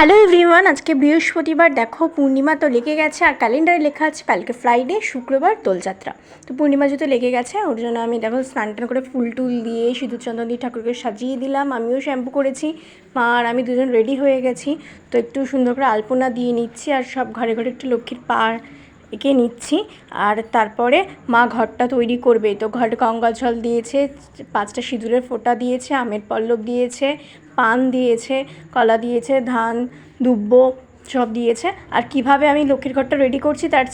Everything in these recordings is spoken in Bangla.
হ্যালো এভরিওয়ান, আজকে বৃহস্পতিবার। দেখো পূর্ণিমা তো লেগে গেছে আর ক্যালেন্ডারে লেখা আছে কালকে ফ্রাইডে, শুক্রবার দোলযাত্রা। তো পূর্ণিমা যেহেতু লেগে গেছে ওর জন্য আমি দেখো স্নান টান করে ফুল টুল দিয়ে সিঁদুর চন্দন দিয়ে ঠাকুরকে সাজিয়ে দিলাম। আমিও শ্যাম্পু করেছি, মা আর আমি দুজন রেডি হয়ে গেছি। তো একটু সুন্দর করে আলপনা দিয়ে নিচ্ছি আর সব ঘরে ঘরে একটু লক্ষ্মীর পা এঁকে নিচ্ছি। আর তারপরে মা ঘরটা তৈরি করবে। তো ঘরে গঙ্গা জল দিয়েছে, 5টা সিঁদুরের ফোঁটা দিয়েছে, আমের পল্লব দিয়েছে, পান দিয়েছে, কলা দিয়েছে, ধান দুব্ব সব দিয়েছে। আর কিভাবে আমি লক্ষ্মীর ঘরটা রেডি করছি তার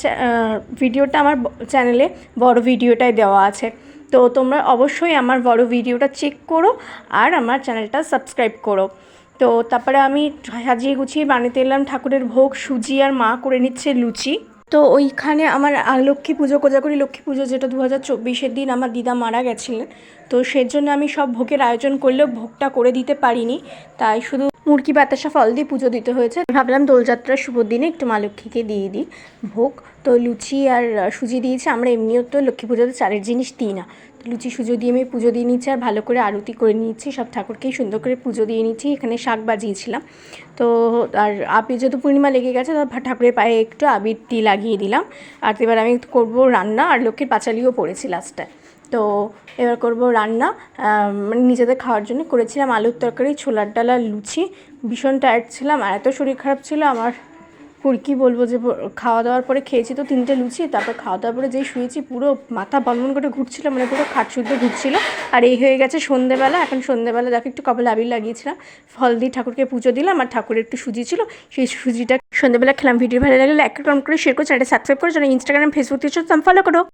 ভিডিওটা আমার চ্যানেলে বড় ভিডিওটায় দেওয়া আছে। তো তোমরা অবশ্যই আমার বড় ভিডিওটা চেক করো আর আমার চ্যানেলটা সাবস্ক্রাইব করো। তো তারপরে আমি সাজিয়ে গুছিয়ে বানাতে এলাম ঠাকুরের ভোগ, সুজি, আর মা করে নিচ্ছে লুচি। তো ওইখানে আমার লক্ষ্মী পুজো, কোজাগরি লক্ষ্মী পুজো, যেটা 2024-এর দিন আমার দিদা মারা গেছিলেন। তো সেজন্য আমি সব ভোগের আয়োজন করলেও ভোগটা করে দিতে পারিনি, তাই শুধু মুরগি বাতাসা ফল দিয়ে পুজো দিতে হয়েছে। ভাবলাম দোলযাত্রার শুভ দিনে একটু মা লক্ষ্মীকে দিয়ে দিই ভোগ। তো লুচি আর সুজি দিয়েছি। আমরা এমনিও তো লক্ষ্মী পুজোতে চালের জিনিস দিই না। লুচি সুজি দিয়ে আমি পুজো দিয়ে নিচ্ছি আর ভালো করে আরতি করে নিচ্ছি। সব ঠাকুরকেই সুন্দর করে পুজো দিয়ে নিচ্ছি। এখানে শাক বাজিয়েছিলাম। তো আর আবির যেহেতু পূর্ণিমা লেগে গেছে, তো ঠাকুরের পায়ে একটু আবির লাগিয়ে দিলাম। আর এবার আমি করবো রান্না, আর লক্ষ্মীর পাঁচালিও পড়েছি লাস্টে। তো এবার করব রান্না, মানে নিজেদের খাওয়ার জন্য করেছিলাম আলুর তরকারি, ছোলার ডাল আর লুচি। ভীষণ টায়ার্ড ছিলাম আর এত শরীর খারাপ ছিল আমার, কী বলবো, যে খাওয়া দাওয়ার পরে খেয়েছি তো 3টে লুচি, তারপর খাওয়া দাওয়ার পরে যেই শুয়েছি পুরো মাথা বনবন করে ঘুরছিল, মানে পুরো খাটশুদ্ধ ঘুরছিল। আর এই হয়ে গেছে সন্ধেবেলা। এখন সন্ধেবেলা দেখো একটু কপালে আবির লাগিয়েছিলাম, ফল দিয়ে ঠাকুরকে পুজো দিলাম। আর ঠাকুরের একটু সুজি ছিল, সেই সুজিটা সন্ধেবেলা খেলাম। ভিডিও ভালো লাগলে লাইক কমেন্ট করে শেয়ার করে চ্যানেলটা সাবস্ক্রাইব করে, যারা ইনস্টাগ্রাম ফেসবুক দিয়ে ফলো করো।